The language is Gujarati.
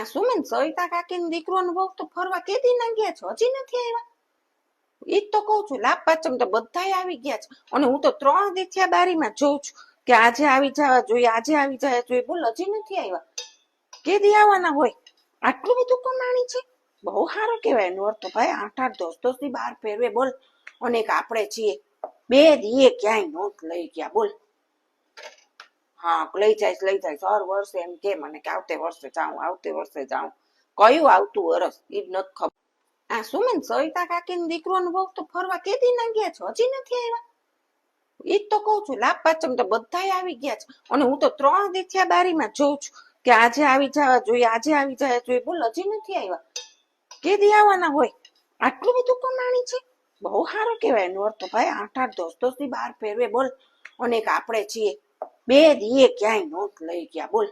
આ સુમન સવિતા કાકી દીકરો ને બહુ તો ફરવા કેદી ના ગયા છો, હજી નથી આવ્યા? ઈ તો કઉ છું, લાભ પાચમ તો બધાય આવી ગયા છે અને હું તો 3 દી થયા બારીમાં જોઉં છું કે આજે આવી જવા જોઈએ, આજે આવી જવા જોઈએ. બોલ હજી નથી આવ્યા, કેદી આવવાના હોય? આટલું બધું કમાણી છે, બહુ સારું કેવાય. નોર તો ભાઈ 8-8 10 દી બહાર ફેરવે બોલ. અને આપણે છીએ 2 દીએ ક્યાંય નોત લઈ ગયા બોલ. હા લઈ જાય દર વર્ષે એમ કે મને કે આવતે વર્ષે જાઉં. કયું આવતું વરસ ઈ જ નથી ખબર. આ સુમન સવિતા કાકી દીકરો ને બહુ તો ફરવા કેદી ના ગયા છો, હજી નથી આવ્યા? ઈ તો કઉ છું, લાભ પાચમ તો બધાય આવી ગયા છે અને હું તો 3 દી થયા બારીમાં જોઉં છું કે આજે આવી જવા જોઈએ, આજે આવી જવા જોઈએ. બોલ હજી નથી આવ્યા, કેદી આવવાના હોય? આટલું બધું કમાણી છે, બહુ સારું કેવાય. નોર તો ભાઈ 8-8 10 દી બહાર ફેરવે બોલ. અને આપણે છીએ 2 દીએ ક્યાંય નોત લઈ ગયા બોલ.